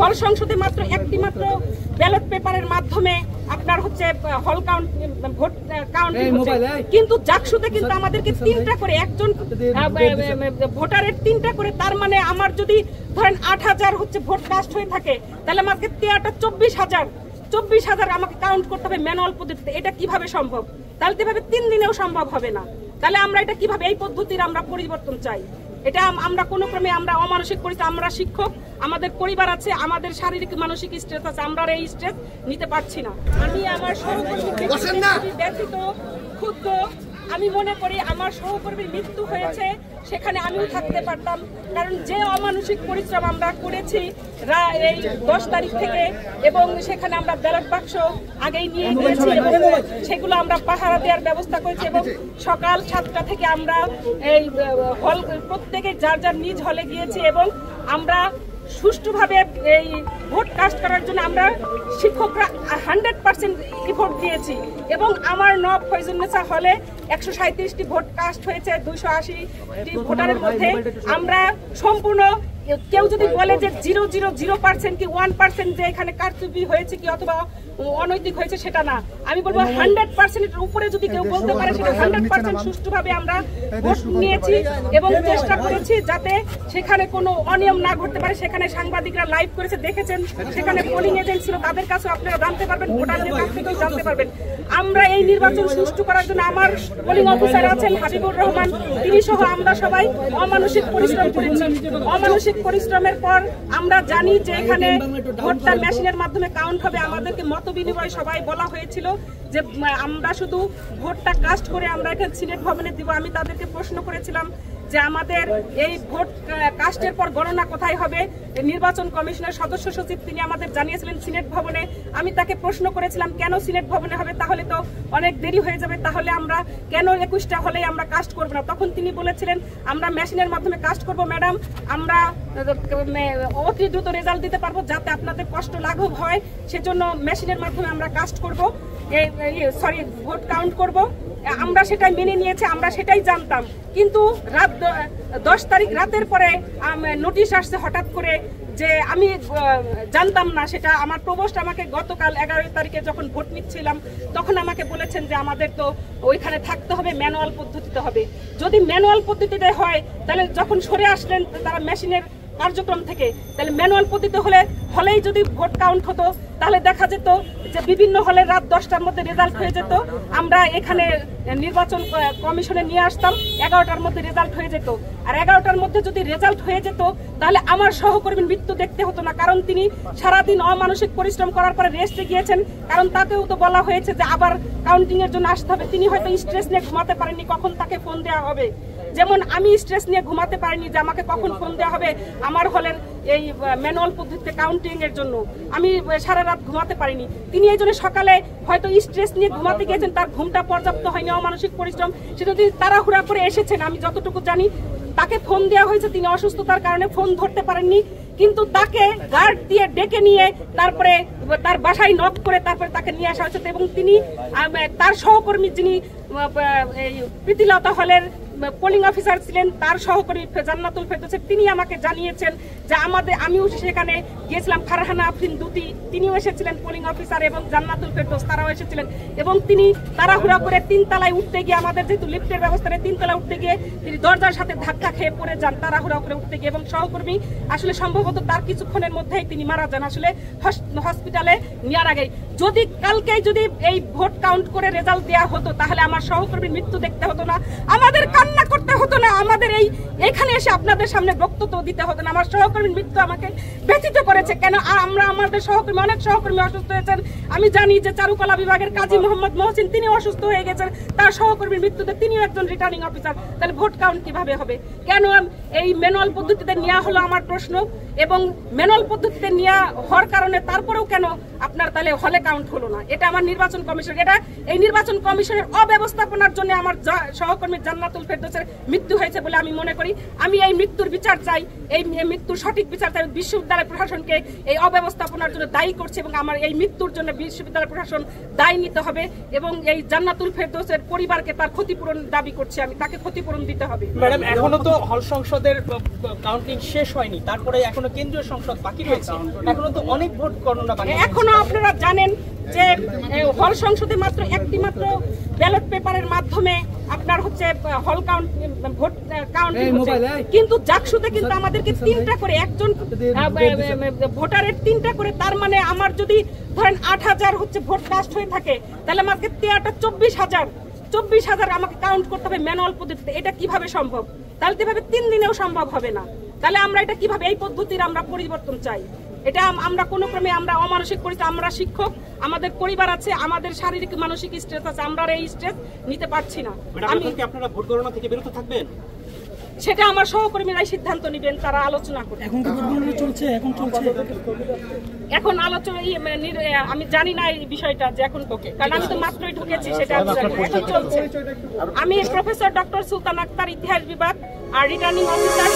হল সংসদে মাত্র একটি মাত্র ব্যালট পেপারের মাধ্যমে আপনার হচ্ছে হল কাউন্ট ভোট কাউন্টিং হচ্ছে, কিন্তু জাকসুতে কিন্তু আমাদেরকে 3টা করে একজন ভোটারের 3টা করে, তার মানে আমার যদি ধরেন 8,000 হচ্ছে ভোট কাস্ট হয়ে থাকে, তাহলে আমাকে 24,000 আমাকে কাউন্ট করতে হবে ম্যানুয়াল পদ্ধতিতে। এটা কিভাবে সম্ভব? তাহলে এভাবে 3 দিনেও সম্ভব হবে না। তাহলে আমরা এটা কিভাবে, এই পদ্ধতির আমরা পরিবর্তন চাই। এটা আমরা কোনো ক্রমে আমরা অমানসিক পরিস্থিতি, আমরা শিক্ষক, আমাদের পরিবার আছে, আমাদের শারীরিক মানসিক স্ট্রেস আছে, আমরা এই স্ট্রেস নিতে পারছি না। আমি আমার সহকর্মী ব্যতীত ক্ষুব্ধ। আমি মনে করি আমার সহকর্মীর মৃত্যু হয়েছে, সেখানে আমিও থাকতে পারতাম, কারণ যে অমানসিক পরিশ্রম আমরা করেছি এই 10 তারিখ থেকে, এবং সেখানে আমরা ব্যালট বাক্স আগেই নিয়ে গিয়েছি এবং সেগুলো আমরা পাহারা দেওয়ার ব্যবস্থা করেছি, এবং সকাল 7টা থেকে আমরা এই হল প্রত্যেকে যার যার নিজ হলে গিয়েছি, এবং আমরা সুষ্ঠুভাবে এই ভোট কাস্ট করার জন্য আমরা শিক্ষকরা 100% এফোর্ট দিয়েছি, এবং আমার নব ফয়জুন্নেসা হলে 137টি ভোট কাস্ট হয়েছে 280টি ভোটারের মধ্যে। আমরা সম্পূর্ণ, কেউ যদি বলে যে 0.0% কি 1% যে এখানে কারচুপি হয়েছে কি অথবা অনৈতিক হয়েছে, সেটা না। আমি বলবো 100%-এর উপরে যদি কেউ বলতে পারে, সেটা 100% সুষ্ঠুভাবে আমরা ভোট নিয়েছি এবং চেষ্টা করেছি যাতে সেখানে কোনো অনিয়ম না ঘটতে পারে। সেখানে সাংবাদিকরা লাইভ করেছে, দেখেছেন, সেখানে পোলিং এজেন্ট ছিল, তাদের কাছেও আপনারা জানতে পারবেন, ভোটারদের কাছ থেকেও জানতে পারবেন। আমরা এই নির্বাচন সুষ্ঠু করার জন্য আমার পোলিং অফিসার আছেন হাবিবুর রহমান, তিনি সহ আমরা সবাই অমানসিক পরিশ্রম করেছি। অমানসিক পরিশ্রমের পর আমরা জানি যে এখানে ভোটটা মেশিনের মাধ্যমে কাউন্ট হবে। আমাদেরকে মত বিনিময় সবাই বলা হয়েছিল যে আমরা শুধু ভোটটা কাস্ট করে আমরা এখানে সিনেট ভবনে দিব। আমি তাদেরকে প্রশ্ন করেছিলাম যে আমাদের এই ভোট কাস্টের পর গণনা কোথায় হবে। নির্বাচন কমিশনের সদস্য সচিব তিনি আমাদের জানিয়েছিলেন সিনেট ভবনে। আমি তাকে প্রশ্ন করেছিলাম কেন সিনেট ভবনে হবে, তাহলে তো অনেক দেরি হয়ে যাবে, তাহলে আমরা কেন 21টা হলে আমরা কাস্ট করব না। তখন তিনি বলেছিলেন আমরা মেশিনের মাধ্যমে কাস্ট করব ম্যাডাম, আমরা অতি দ্রুত রেজাল্ট দিতে পারবো, যাতে আপনাদের কষ্ট লাঘব হয়, সেজন্য মেশিনের মাধ্যমে আমরা কাস্ট করব, ভোট কাউন্ট করব। আমরা সেটাই মেনে নিয়েছি, আমরা সেটাই জানতাম। কিন্তু রাত 10 তারিখ রাতের পরে নোটিশ আসছে হঠাৎ করে, যে আমি জানতাম না সেটা। আমার প্রভোস্ট আমাকে গতকাল 11 তারিখে যখন ভোট নিচ্ছিলাম তখন আমাকে বলেছেন যে আমাদের তো ওইখানে থাকতে হবে, ম্যানুয়াল পদ্ধতিতে হবে। যদি ম্যানুয়াল পদ্ধতিতে হয় তাহলে যখন সরে আসলেন তারা মেশিনের কার্যক্রম থেকে, তাহলে ম্যানুয়াল পদ্ধতি হলেই যদি ভোট কাউন্ট হতো তাহলে দেখা যেত যে বিভিন্ন হলে রাত 10টার মধ্যে রেজাল্ট হয়ে যেত। আমরা এখানে নির্বাচন কমিশনে নিয়ে আসতাম, 11টার মধ্যে রেজাল্ট হয়ে যেত। আর 11টার মধ্যে যদি রেজাল্ট হয়ে যেত তাহলে আমার সহকর্মীর মৃত্যু দেখতে হতো না, কারণ তিনি সারাদিন অমানসিক পরিশ্রম করার পরে রেস্টে গিয়েছেন। কারণ তাকেও তো বলা হয়েছে যে আবার কাউন্টিং এর জন্য আসতে হবে। তিনি হয়তো স্ট্রেস নিয়ে ঘুমাতে পারেননি কখন তাকে ফোন দেওয়া হবে, যেমন আমি স্ট্রেস নিয়ে ঘুমাতে পারিনি যে আমাকে কখন ফোন দেওয়া হবে আমার হলের এই ম্যানুয়াল পদ্ধতিতে কাউন্টিং এর জন্য। আমি সারা রাত ঘুমাতে পারিনি। তিনি এই জন্য সকালে হয়তো স্ট্রেস নিয়ে ঘুমাতে গিয়েছেন, তার ঘুমটা পর্যাপ্ত হয়নি, অমানসিক পরিশ্রম, সেটা তিনি তাড়াহুড়া করে এসেছেন। আমি যতটুকু জানি তাকে ফোন দেওয়া হয়েছে, তিনি অসুস্থতার কারণে ফোন ধরতে পারেননি, কিন্তু তাকে গার্ড দিয়ে ডেকে নিয়ে তারপরে তার বাসায় নক করে তারপরে তাকে নিয়ে আসা হয়েছে। এবং তিনি তার সহকর্মী যিনি প্রীতিলতা হলের পোলিং অফিসার ছিলেন, তার সহকর্মী জান্নাতুল ফেরদৌস, তিনি আমাকে জানিয়েছেন যে আমিও সেখানে গিয়েছিলাম, ফারহানা আফরিন দুতি তিনিও এসেছিলেন পোলিং অফিসার, এবং জান্নাতুল ফেরদৌস তারাও এসেছিলেন। এবং তিনি তাড়াহুড়া করে 3 তলায় উঠতে গিয়ে, আমাদের যেহেতু লিফটের ব্যবস্থা নেই, 3 তলায় উঠতে গিয়ে তিনি দরজার সাথে ধাক্কা খেয়ে পড়ে যান তাড়াহুড়া করে উঠতে গিয়ে, এবং সহকর্মী আসলে সম্ভবত তার কিছুক্ষণের মধ্যেই তিনি মারা যান আসলে হসপিটালে নেওয়ার আগে। যদি কালকে যদি এই ভোট কাউন্ট করে রেজাল্ট দেওয়া হতো তাহলে আমার সহকর্মীর মৃত্যু দেখতে হতো না, আমাদের কান্না করতে হতো না, আমাদের এখানে এসে আপনাদের সামনে বক্তব্য দিতে হতো না। আমার সহকর্মীর মৃত্যু আমাকে ব্যথিত করেছে। কেন আমাদের সহকর্মী, অনেক সহকর্মী অসুস্থ হয়েছেন। আমি জানি যে চারুকলা বিভাগের কাজী মোহাম্মদ মহসিন তিনি অসুস্থ হয়ে গেছেন, তার সহকর্মীর মৃত্যুতে তিনিও একজন রিটার্নিং অফিসার। তাহলে ভোট কাউন্ট কিভাবে হবে? কেন এই ম্যানুয়াল পদ্ধতিতে নেওয়া হলো আমার প্রশ্ন। এবং ম্যানুয়াল পদ্ধতিতে নেওয়া হওয়ার কারণে তারপরেও কেন আপনার তাহলে হলে কাউন্ট হলো না? এটা আমার নির্বাচন কমিশন, এটা এই নির্বাচন কমিশনের অব্যবস্থাপনার জন্য আমার সহকর্মী জান্নাতুল ফেরদৌস ফেরদৌসের মৃত্যু হয়েছে বলে আমি মনে করি। আমি এই মৃত্যুর বিচার চাই, এই মৃত্যুর সঠিক বিচার চাই। বিশ্ববিদ্যালয় প্রশাসনকে এই অব্যবস্থাপনার জন্য দায়ী করছে এবং আমার এই মৃত্যুর জন্য বিশ্ববিদ্যালয় প্রশাসন দায়ী নিতে হবে এবং এই জান্নাতুল ফেরদৌসের পরিবারকে তার ক্ষতিপূরণ দাবি করছে, আমি তাকে ক্ষতিপূরণ দিতে হবে। ম্যাডাম, এখনো তো হল সংসদের কাউন্টিং শেষ হয়নি, তারপরে এখনো কেন্দ্রীয় সংসদ বাকি রয়েছে, এখনো তো অনেক ভোট গণনা বাকি। এখনো আপনারা জানেন যে হল সংসদে মাত্র একটি মাত্র ব্যালট পেপারের মাধ্যমে আপনার হচ্ছে হল কাউন্ট ভোট কাউন্টিং হচ্ছে, কিন্তু জাকসুতে কিন্তু আমাদেরকে 3টা করে একজন ভোটারের 3টা করে, তার মানে আমার যদি ধরেন 8,000 হচ্ছে ভোট কাস্ট হয়ে থাকে, তাহলে আমাকে 24,000 আমাকে কাউন্ট করতে হবে ম্যানুয়াল পদ্ধতিতে। এটা কিভাবে সম্ভব? তাহলে তো এভাবে 3 দিনেও সম্ভব হবে না। তাহলে আমরা এটা কিভাবে, এই পদ্ধতির আমরা পরিবর্তন চাই। এটা আমরা কোনো ক্রমে আমরা অমানসিক করি। আমরা শিক্ষক, আমাদের পরিবার আছে, আমাদের শারীরিক মানসিক স্ট্রেস আছে, আমরা এই স্ট্রেস নিতে পারছি না। আপনারা ভোট গণনা থেকে বিরত থাকবেন, সেটা আমার সহকর্মীরাই সিদ্ধান্ত নেবেন, তারা আলোচনা করবে। এখন আলোচনা আমি জানি না এই বিষয়টা যে এখন, কারণ আমি তো মাত্রই ঢুকেছি, সেটা এখন চলছে। আমি প্রফেসর ডক্টর সুলতান আক্তার, ইতিহাস বিভাগ আর রিটার্নিং অফিসার।